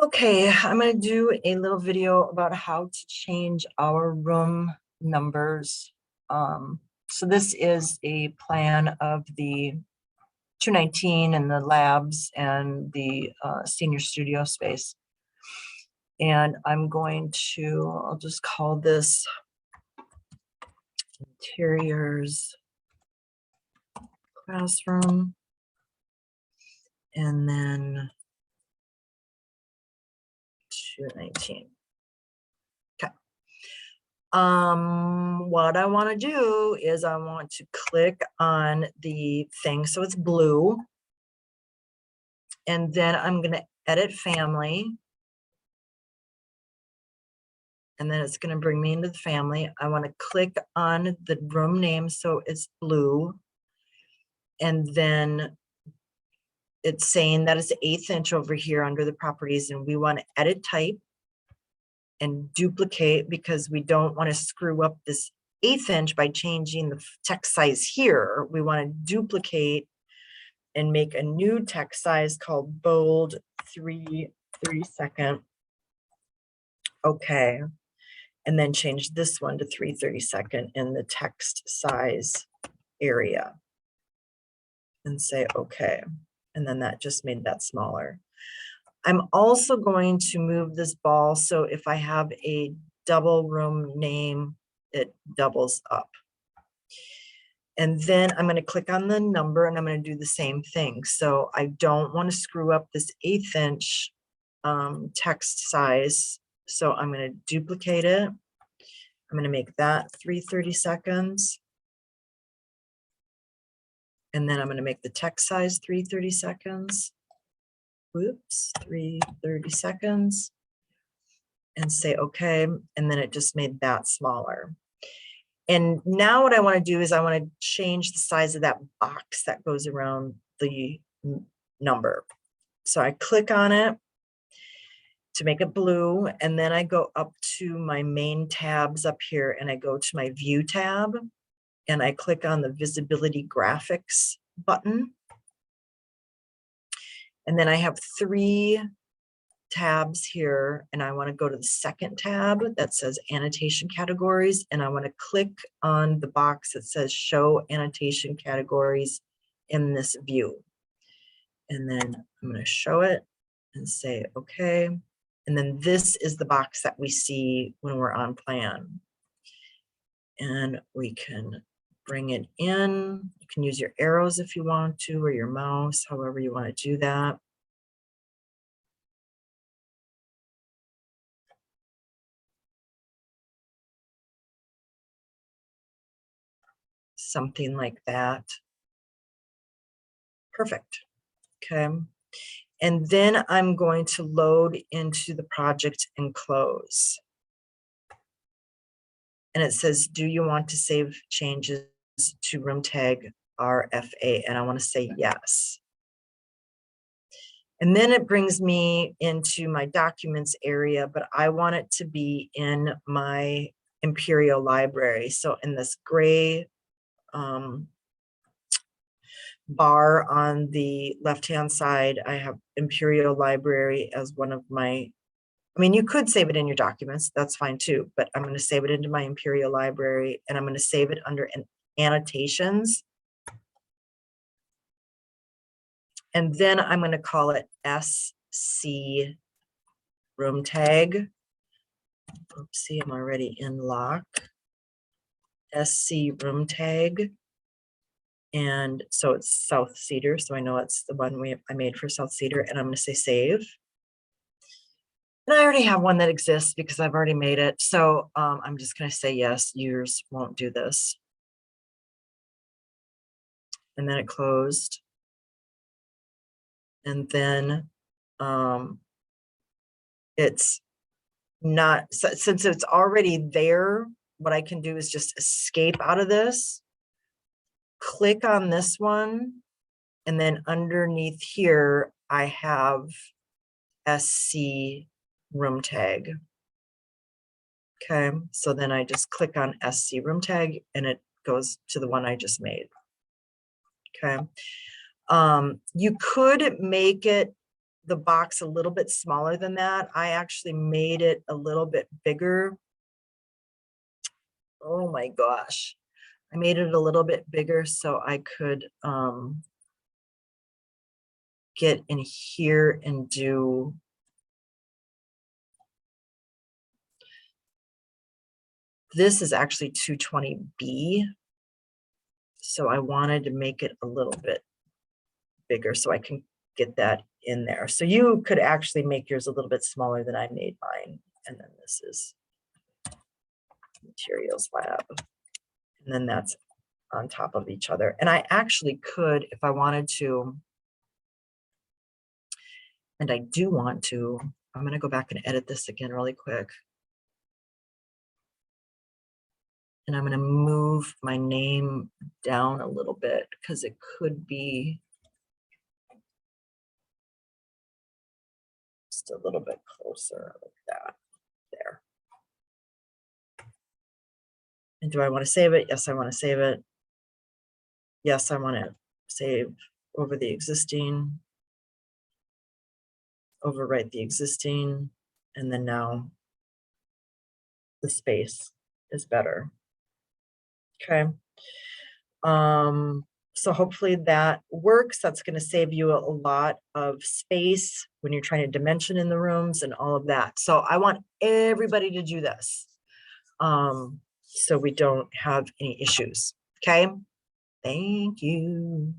Okay, I'm going to do a little video about how to change our room numbers. So this is a plan of the 219 and the labs and the senior studio space. And I'm going to, I'll just call this interiors classroom. And then 219. Okay. What I want to do is I want to click on the thing so it's blue, and then I'm going to edit family, and then it's going to bring me into the family. I want to click on the room name so it's blue, and then it's saying that it's 1/8 inch over here under the properties, and we want to edit type and duplicate because we don't want to screw up this 1/8 inch by changing the text size here. We want to duplicate and make a new text size called bold 3/32. Okay. And then change this one to 3/32 in the text size area and say okay. And then that just made that smaller. I'm also going to move this ball so if I have a double room name, it doubles up. And then I'm going to click on the number and I'm going to do the same thing. So I don't want to screw up this 1/8 inch text size. So I'm going to duplicate it. I'm going to make that 3/32. And then I'm going to make the text size 3/32. Whoops, 3/32. And say okay. And then it just made that smaller. And now what I want to do is I want to change the size of that box that goes around the number. So I click on it to make it blue, and then I go up to my main tabs up here and I go to my view tab and I click on the visibility graphics button. And then I have 3 tabs here, and I want to go to the second tab that says annotation categories, and I want to click on the box that says show annotation categories in this view. And then I'm going to show it and say okay. And then this is the box that we see when we're on plan. And we can bring it in. You can use your arrows if you want to, or your mouse, however you want to do that. Something like that. Perfect. Okay. And then I'm going to load into the project and close. And it says, do you want to save changes to room tag RFA? And I want to say yes. And then it brings me into my documents area, but I want it to be in my Imperial Library. So in this gray bar on the left-hand side, I have Imperial Library as one of my, I mean, you could save it in your documents, that's fine too, but I'm going to save it into my Imperial Library, and I'm going to save it under annotations. And then I'm going to call it SC room tag. Oopsie, I'm already in lock. SC room tag. And so it's South Cedar, so I know it's the one I made for South Cedar, and I'm going to say save. And I already have one that exists because I've already made it. So I'm just going to say yes, yours won't do this. And then it closed. And then it's not, since it's already there, what I can do is just escape out of this, click on this one, and then underneath here, I have SC room tag. Okay, so then I just click on SC room tag and it goes to the one I just made. Okay, you could make it the box a little bit smaller than that. I actually made it a little bit bigger. Oh my gosh. I made it a little bit bigger so I could get in here and do this is actually 220B. So I wanted to make it a little bit bigger so I can get that in there. So you could actually make yours a little bit smaller than I made mine. And then this is Materials Lab. And then that's on top of each other. And I actually could, if I wanted to, and I do want to, I'm going to go back and edit this again really quick. And I'm going to move my name down a little bit because it could be just a little bit closer like that. There. And do I want to save it? Yes, I want to save it. Yes, I want to save over the existing, overwrite the existing, and then now the space is better. Okay. So hopefully that works. That's going to save you a lot of space when you're trying to dimension in the rooms and all of that. So I want everybody to do this so we don't have any issues. Okay. Thank you.